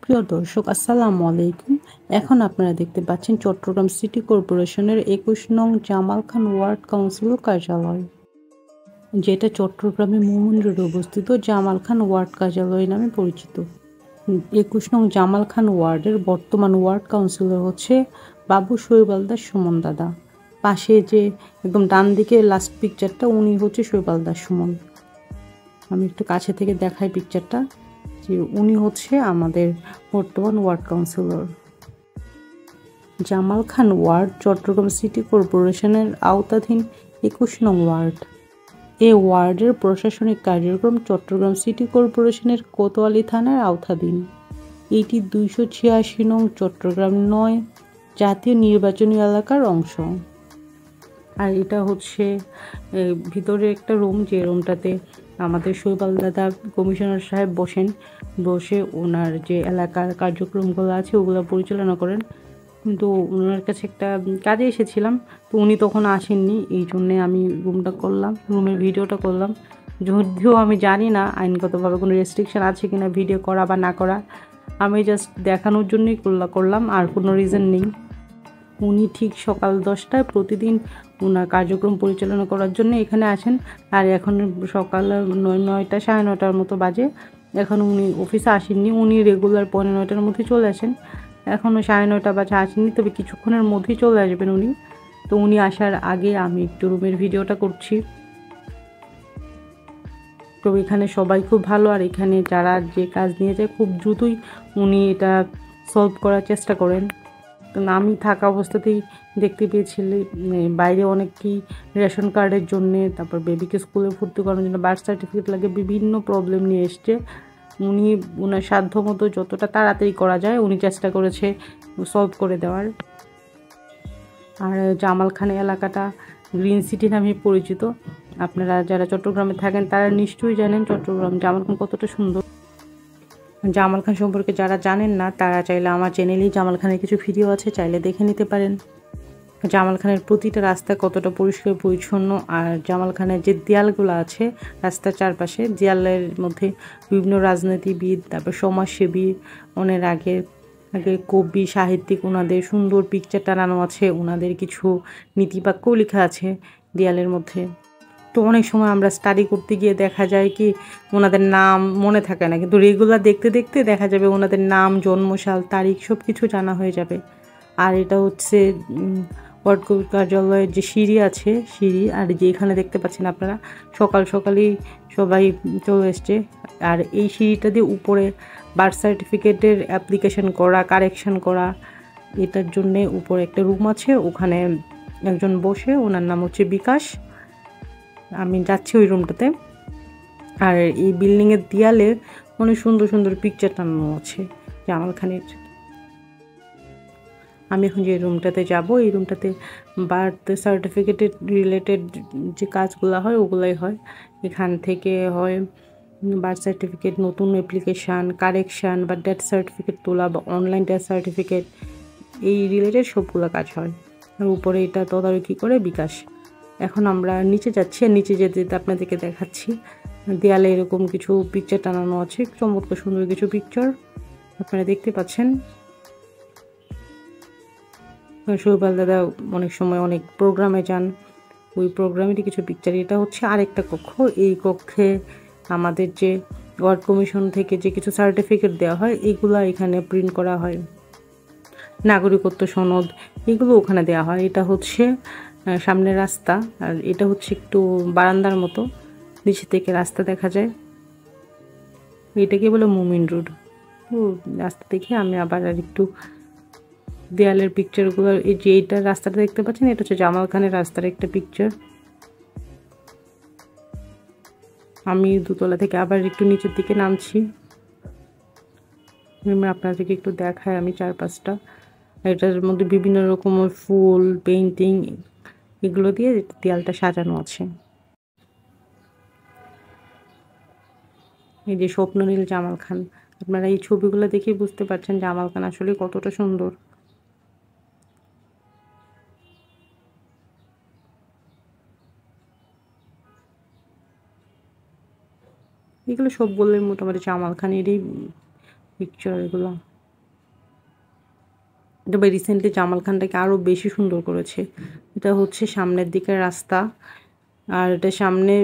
সুপ্রিয় দর্শক, আসসালামু আলাইকুম। এখন আপনারা দেখতে পাচ্ছেন চট্টগ্রাম সিটি কর্পোরেশনের ২১ নং জামাল খান ওয়ার্ড কাউন্সিল কার্যালয়, যেটা চট্টগ্রামে মোমিন রোডে অবস্থিত জামাল খান ওয়ার্ড কার্যালয় নামে পরিচিত। ২১ নং জামাল খান ওয়ার্ডের বর্তমান ওয়ার্ড কাউন্সিলর হচ্ছে বাবু শোয়েব আলদার সুমন দাদা। পাশে যে একদম ডান দিকে লাস্ট পিকচারটা, উনি হচ্ছে শোয়েব আলদার সুমন। আমি একটু কাছে থেকে দেখাই পিকচারটা, যে উনি হচ্ছে আমাদের বর্তমান ward councillor. Jamal Khan word Chittagong city কর্পোরেশনের আওতাধীন ২১ নং ওয়ার্ড। এ ওয়ার্ডের প্রশাসনিক কার্যক্রম চট্টগ্রাম সিটি কর্পোরেশনের কোতোয়ালি থানার আওতাধীন। এটি ২৮৬ নং চট্টগ্রাম ৯ জাতীয় নির্বাচনী এলাকার অংশ। আর এটা হচ্ছে ভিতরে একটা রুম, যে রুমটাতে আমাদের শোয়েব দাদা কমিশনার সাহেব বসে ওনার যে এলাকার কার্যক্রমগুলো আছে ওগুলো পরিচালনা করেন। কিন্তু ওনার কাছে একটা কাজে এসেছিলাম, তো উনি তখন আসেননি, এই জন্যে আমি রুমের ভিডিওটা করলাম। যদিও আমি জানি না আইনগতভাবে কোনো রেস্ট্রিকশন আছে কিনা ভিডিও করা বা না করা, আমি জাস্ট দেখানোর জন্যই করলাম, আর কোনো রিজন নেই। উনি ঠিক সকাল 10টায় প্রতিদিন ওনার কার্যক্রম পরিচালনা করার জন্য এখানে আসেন। আর এখন সকাল 9টা 9:30টার মতো বাজে, এখন উনি অফিসে আসেননি। উনি রেগুলার 9:45টার মধ্যে চলে আসেন, এখনও 9:30 বাজে আসেননি, তবে কিছুক্ষণের মধ্যেই চলে আসবেন উনি। তো উনি আসার আগে আমি একটু রুমের ভিডিওটা করছি। তো এখানে সবাই খুব ভালো, আর এখানে যারা যে কাজ নিয়ে যায় খুব দ্রুতই উনি এটা সলভ করার চেষ্টা করেন। আমি থাকা অবস্থাতেই দেখতে পেয়েছিলি বাইরে অনেকেই রেশন কার্ডের জন্যে, তারপর বেবিকে স্কুলে ভর্তি করানোর জন্য বার্থ সার্টিফিকেট লাগে, বিভিন্ন প্রবলেম নিয়ে এসছে। উনি ওনার সাধ্যমতো যতটা তাড়াতাড়ি করা যায় উনি চেষ্টা করেছে সলভ করে দেওয়ার। আর জামাল খান এলাকাটা গ্রিন সিটি নামে পরিচিত। আপনারা যারা চট্টগ্রামে থাকেন তারা নিশ্চয়ই জানেন চট্টগ্রাম জামাল খান কতটা সুন্দর। জামাল খান সম্পর্কে যারা জানেন না তারা চাইলে আমার চ্যানেলেই জামাল খানের কিছু ভিডিও আছে, চাইলে দেখে নিতে পারেন। জামাল খানের প্রতিটা রাস্তা কতটা পরিষ্কার পরিচ্ছন্ন, আর জামাল খানের যে দেয়ালগুলো আছে রাস্তার চারপাশে, দেয়ালের মধ্যে বিভিন্ন রাজনীতিবিদ, তারপর সমাজসেবী, অনেক আগে কবি সাহিত্যিক ওনাদের সুন্দর পিকচার টানানো আছে, ওনাদের কিছু নীতিবাক্যও লেখা আছে দেয়ালের মধ্যে। তো অনেক সময় আমরা স্টাডি করতে গিয়ে দেখা যায় কি ওনাদের নাম মনে থাকে না, কিন্তু রেগুলার দেখতে দেখতে দেখা যাবে ওনাদের নাম, জন্মসাল, তারিখ সব কিছু জানা হয়ে যাবে। আর এটা হচ্ছে ওয়ার্ড কার্যালয়ের যে সিঁড়ি আছে, আর যে এখানে দেখতে পাচ্ছেন আপনারা সকালেই সবাই চলে এসছে। আর এই সিঁড়িটা দিয়ে উপরে বার্থ সার্টিফিকেটের অ্যাপ্লিকেশন করা, কারেকশন করা, এটার জন্যে উপরে একটা রুম আছে, ওখানে একজন বসে, ওনার নাম হচ্ছে বিকাশ। আমি যাচ্ছি ওই রুমটাতে। আর এই বিল্ডিংয়ের দেয়ালে অনেক সুন্দর সুন্দর পিকচার টানানো আছে জামাল খানের। আমি এখন যে রুমটাতে যাব, এই রুমটাতে বার্থ সার্টিফিকেটের রিলেটেড যে কাজগুলো হয় ওগুলাই হয়। এখান থেকে হয় বার্থ সার্টিফিকেট, নতুন অ্যাপ্লিকেশান, কারেকশান বা ডেথ সার্টিফিকেট তোলা বা অনলাইন ডেথ সার্টিফিকেট, এই রিলেটেড সবগুলো কাজ হয়। আর উপরে এটা তদারকি করে বিকাশ। এখন আমরা নিচে যাচ্ছি, আর নিচে যেতে যেতে আপনাদেরকে দেখাচ্ছি দেয়ালে এরকম কিছু পিকচার টানানো আছে, চমৎকার সুন্দর কিছু পিকচার আপনারা দেখতে পাচ্ছেন। শোয়েব দাদা অনেক সময় অনেক প্রোগ্রামে যান, ওই প্রোগ্রামেরই কিছু পিকচার। এটা হচ্ছে আরেকটা কক্ষ, এই কক্ষে আমাদের যে ওয়ার্ড কমিশন থেকে যে কিছু সার্টিফিকেট দেওয়া হয় এইগুলো এখানে প্রিন্ট করা হয়, নাগরিকত্ব সনদ, এগুলো ওখানে দেওয়া হয়। এটা হচ্ছে সামনে রাস্তা, আর এটা হচ্ছে একটু বারান্দার মতো, নিচে থেকে রাস্তা দেখা যায়। এটাকে বলে মোমিন রোড। তো রাস্তা দেখে আমি আবার আর একটু দেয়ালের পিকচারগুলো, এই যে এইটা রাস্তাটা দেখতে পাচ্ছেন, এটা হচ্ছে জামাল খানের রাস্তার একটা পিকচার। আমি দুতলা থেকে আবার একটু নিচের দিকে নামছি, আপনাদেরকে একটু দেখায় আমি চারপাশটা। এটার মধ্যে বিভিন্ন রকমের ফুল, পেইন্টিং, এগুলো দিয়ে দেয়ালটা সাজানো আছে। এই যে স্বপ্ননীল জামাল খান, আপনারা এই ছবিগুলো দেখে বুঝতে পারছেন জামাল খান আসলে কতটা সুন্দর। এগুলো সবগুলোই মোটামুটি জামাল খানেরই পিকচার এগুলো। তবে রিসেন্টলি জামাল খানটাকে আরও বেশি সুন্দর করেছে। এটা হচ্ছে সামনের দিকের রাস্তা, আর এটা সামনে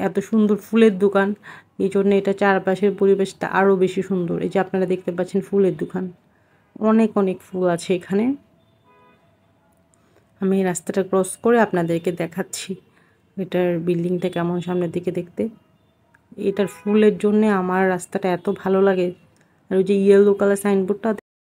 এত সুন্দর ফুলের দোকান, এই জন্য এটা চারপাশের পরিবেশটা আরও বেশি সুন্দর। এই যে আপনারা দেখতে পাচ্ছেন ফুলের দোকান, অনেক অনেক ফুল আছে এখানে। আমি এই রাস্তাটা ক্রস করে আপনাদেরকে দেখাচ্ছি এটার বিল্ডিংটা কেমন সামনের দিকে দেখতে। এটার ফুলের জন্যে আমার রাস্তাটা এত ভালো লাগে। আর ওই যে ইয়েলো কালার সাইনবোর্ডটা